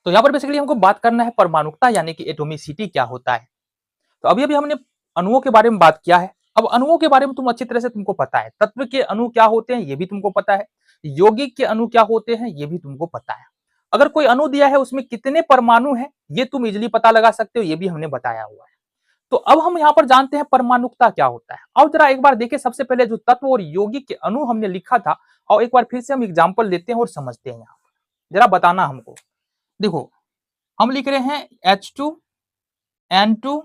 तो यहाँ पर बेसिकली हमको बात करना है परमाणुकता यानी कि एटॉमिसिटी क्या होता है। तो अभी अभी हमने अणुओं के बारे में बात किया है। अब अणुओं के बारे में तुम अच्छी तरह से तुमको पता है, तत्व के अणु क्या होते हैं ये भी तुमको पता है, यौगिक के अणु क्या होते हैं ये भी तुमको पता है। अगर कोई अणु दिया है उसमें कितने परमाणु हैं ये तुम इजिली पता लगा सकते हो, ये भी हमने बताया हुआ है। तो अब हम यहाँ पर जानते हैं परमाणुकता क्या होता है। अब जरा एक बार देखिए, सबसे पहले जो तत्व और यौगिक के अणु हमने लिखा था, और एक बार फिर से हम एग्जाम्पल लेते हैं और समझते हैं। यहाँ पर जरा बताना हमको, देखो हम लिख रहे हैं H2N2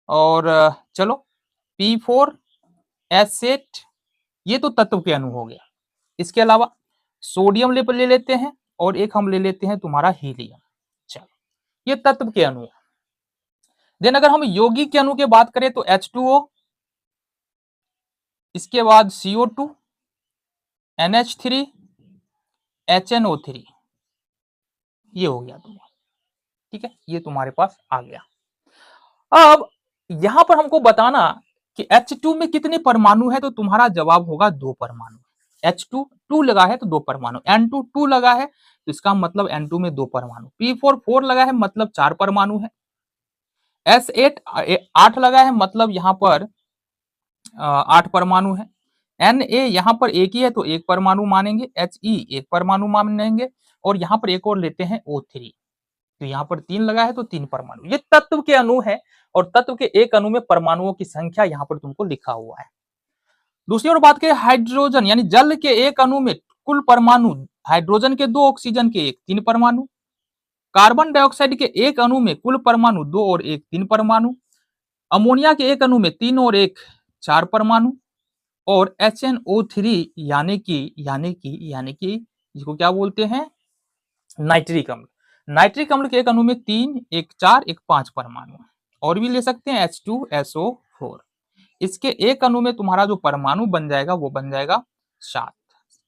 और चलो P4S8, ये तो तत्व के अणु हो गया। इसके अलावा सोडियम ले लेते हैं और एक हम ले लेते हैं तुम्हारा हीलियम। चलो ये तत्व के अणु। देन अगर हम यौगिक के अणु की बात करें तो H2O, इसके बाद CO2, NH3, HNO3, ये हो गया तुम्हारा। ठीक है, ये तुम्हारे पास आ गया। अब यहां पर हमको बताना कि H2 में कितने परमाणु है, तो तुम्हारा जवाब होगा 2 परमाणु। H2 2 लगा है तो 2 परमाणु, N2 2 लगा है तो इसका मतलब N2 में 2 परमाणु, P4 4 लगा है मतलब 4 परमाणु है, S8 8 लगा है मतलब यहां पर 8 परमाणु है, Na यहां पर एक ही है तो 1 परमाणु मानेंगे, He 1 परमाणु मानेंगे, और यहां पर एक और लेते हैं O3, तो यहाँ पर 3 लगा है तो 3 परमाणु। ये तत्व के अणु है, और तत्व के एक अणु में परमाणुओं की संख्या यहाँ पर तुमको लिखा हुआ है। दूसरी ओर बात करें हाइड्रोजन यानी जल के एक अणु में कुल परमाणु, हाइड्रोजन के 2, ऑक्सीजन के 1, 3 परमाणु। कार्बन डाइऑक्साइड के एक अणु में कुल परमाणु 2 और 1 3 परमाणु। अमोनिया के एक अणु में 3 और 1 4 परमाणु। और HNO3 यानी कि जिसको क्या बोलते हैं, नाइट्रिक अम्ल। नाइट्रिक अम्ल के एक अणु में 3 1 4 1 5 परमाणु है। और भी ले सकते हैं H2SO4, इसके एक अणु में तुम्हारा जो परमाणु बन जाएगा वो बन जाएगा 7,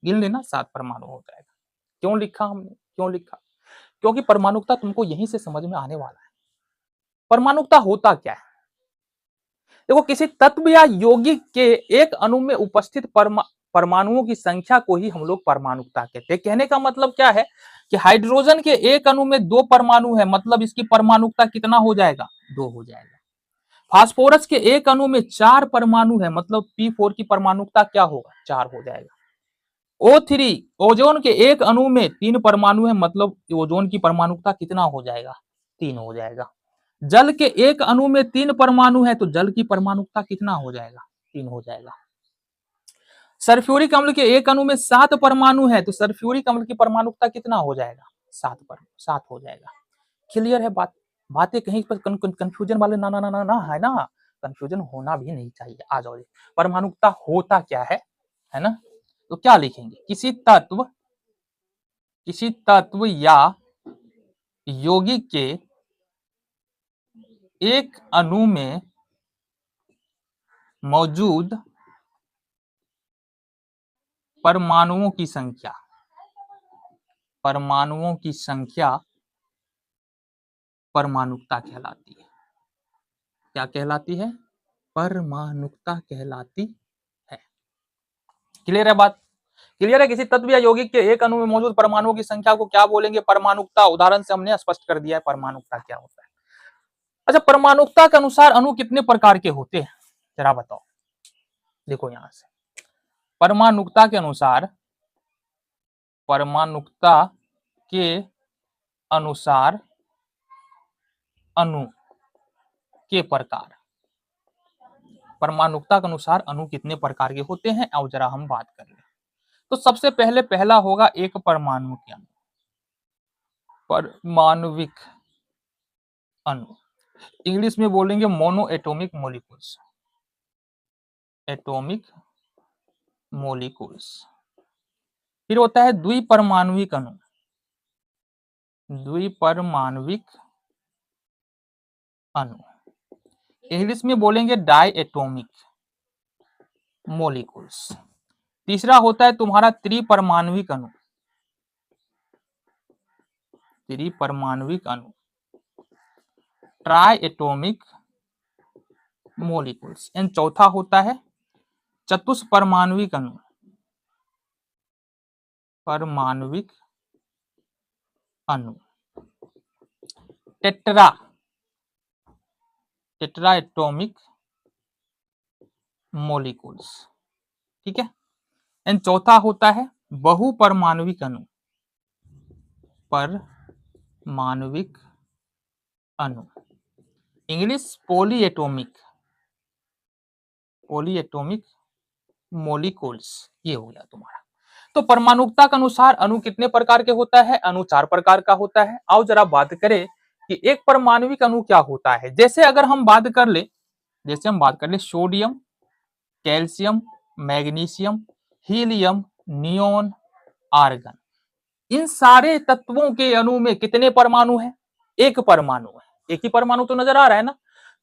गिन लेना 7 परमाणु हो जाएगा। क्यों लिखा हमने, क्यों लिखा, क्योंकि परमाणुकता तुमको यहीं से समझ में आने वाला है। परमाणुकता होता क्या है, देखो किसी तत्व या यौगिक के एक अणु में उपस्थित परमाणुओं की संख्या को ही हम लोग परमाणुकता कहते हैं। कहने का मतलब क्या है कि हाइड्रोजन के एक अणु में 2 परमाणु है मतलब इसकी परमाणुकता कितना हो जाएगा, 2 हो जाएगा। फास्फोरस के एक अणु में 4 परमाणु है मतलब P4 की परमाणुकता क्या होगा, 4 हो जाएगा। O3 ओजोन के एक अणु में 3 परमाणु है मतलब ओजोन की परमाणुकता कितना हो जाएगा, 3 हो जाएगा। जल के एक अणु में 3 परमाणु है तो जल की परमाणुकता कितना हो जाएगा, 3 हो जाएगा। सल्फ्यूरिक अम्ल के एक अणु में 7 परमाणु है तो सल्फ्यूरिक अम्ल की परमाणुकता कितना हो जाएगा, 7 हो जाएगा। क्लियर है बात, बातें कहीं पर कंफ्यूजन वाले ना ना ना ना ना है ना, कंफ्यूजन होना भी नहीं चाहिए। आ जाओ, परमाणुकता होता क्या है ना, तो क्या लिखेंगे, किसी तत्व या यौगिक के एक अणु में मौजूद परमाणुओं की संख्या, परमाणुओं की संख्या परमाणुकता कहलाती है। क्या कहलाती है, परमाणुकता कहलाती है। क्लियर है बात, क्लियर है। किसी तत्व या यौगिक के एक अणु में मौजूद परमाणुओं की संख्या को क्या बोलेंगे, परमाणुकता। उदाहरण से हमने स्पष्ट कर दिया है परमाणुकता क्या होता है। अच्छा, परमाणुकता के अनुसार अणु कितने प्रकार के होते हैं, जरा बताओ। देखो यहां से परमाणुकता के अनुसार, परमाणुकता के अनुसार अणु के प्रकार, परमाणुकता के अनुसार अणु कितने प्रकार के होते हैं, अब जरा हम बात कर ले। तो सबसे पहले पहला होगा एक परमाणु के अणु, परमाणविक अणु। इंग्लिश में बोलेंगे mono atomic molecules, atomic molecules. फिर होता है द्विपरमाणविक अणु, द्विपरमाणविक अणु। इंग्लिश में बोलेंगे डाई एटॉमिक मोलिक्यूल्स। तीसरा होता है तुम्हारा त्रिपरमाणविक अणु, त्रिपरमाणविक अणु, ट्राई एटॉमिक मोलिक्यूल्स। एंड चौथा होता है चतुष्परमाणविक अणु, परमाणविक अणु। टेट्रा एटॉमिक मोलिक्यूल्स, ठीक है। एंड चौथा होता है बहुपरमाणविक अणु, परमाणविक अणु, इंग्लिश पॉलीएटॉमिक मोलिक्यूल्स, ये हो गया तुम्हारा। तो परमाणुकता के अनुसार अणु कितने प्रकार के होता है? अणु 4 प्रकार का होता है। आओ जरा बात करें कि एक परमाणविक अणु क्या होता है। जैसे अगर हम बात कर ले, sodium, calcium, magnesium, helium, neon, argon, इन सारे तत्वों के अणु में कितने परमाणु है? एक परमाणु है। एक ही परमाणु तो नजर आ रहा है ना,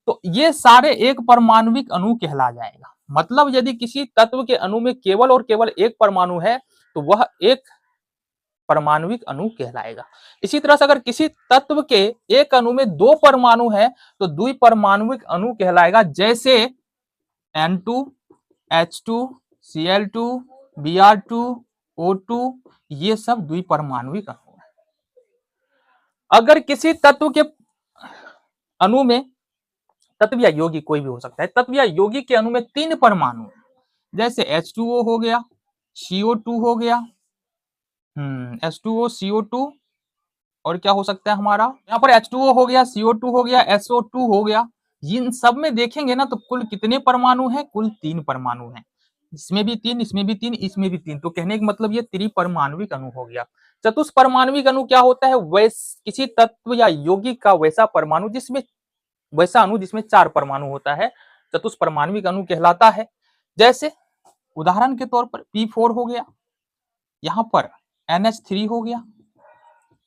तो ये सारे एक परमाणुविक अणु कहला जाएगा। मतलब यदि किसी तत्व के अणु में केवल और केवल एक परमाणु है तो वह एक परमाणुविक अणु कहलाएगा। इसी तरह से अगर किसी तत्व के एक अणु में 2 परमाणु है तो द्विपरमाणुविक अणु कहलाएगा। जैसे N2, H2, Cl2, Br2, O2, ये सब द्विपरमाणुविक अणु है। अगर किसी तत्व के अणु में, तत्व या यौगिक कोई भी हो सकता है, तत्व या यौगिक के अणु में 3 परमाणु, जैसे H2O हो गया, CO2 हो गया, H2O, CO2, और क्या हो सकता है हमारा यहाँ पर H2O हो गया, CO2 हो गया, SO2 हो गया। इन सब में देखेंगे ना तो कुल कितने परमाणु हैं? कुल 3 परमाणु हैं। इसमें भी 3, इसमें भी 3, इसमें भी 3, तो कहने का मतलब ये त्रिपरमाणुविक अणु हो गया। चतुष्परमाणुविक अणु क्या होता है? किसी तत्व या यौगिक का वैसा परमाणु जिसमें, वैसा अणु जिसमें 4 परमाणु होता है, चतुष्परमाणुविक अणु कहलाता है। जैसे उदाहरण के तौर पर P4 हो गया, यहाँ पर NH3 हो गया,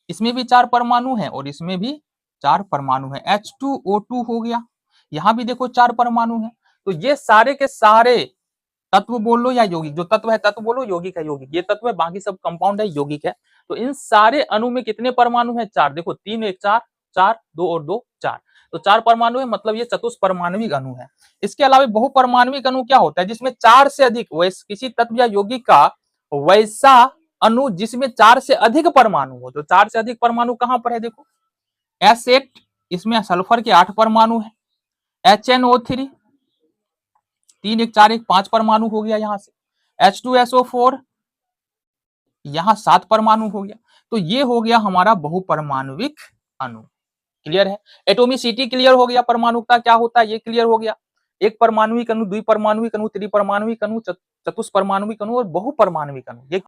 इसमें भी 4 परमाणु है और इसमें भी 4 परमाणु है। H2O2 हो गया, यहाँ भी देखो 4 परमाणु है। तो ये सारे के सारे तत्व बोलो या यौगिक, जो तत्व है तत्व बोलो, यौगिक है यौगिक, ये तत्व है, बाकी सब कंपाउंड है, यौगिक है। तो इन सारे अणु में कितने परमाणु है? 4। देखो 3 1 4, 4 2 और 2 4, तो 4 परमाणु है, मतलब ये चतुष्परमाणुविक अणु है। इसके अलावा बहुपरमाणुविक अणु क्या होता है? जिसमें 4 से अधिक, किसी तत्व या यौगिक का वैसा अणु जिसमें 4 से अधिक परमाणु हो। तो 4 से अधिक परमाणु कहां पर है? देखो S8, इसमें सल्फर के 8 परमाणु है। HNO3, 3 1 4 1 5 परमाणु हो गया यहाँ से। H2SO4, यहाँ 7 परमाणु हो गया। तो ये हो गया हमारा बहुपरमाणुविक अणु। क्लियर है? एटोमिसिटी क्लियर हो गया, परमाणुकता क्या होता है ये क्लियर हो गया। एक परमाणुविक अणु, द्विपरमाणुविक अणु, त्रिपरमाणुविक अणु, चतुष्परमाणुविक अणु और बहुपरमाणुविक अणु, ये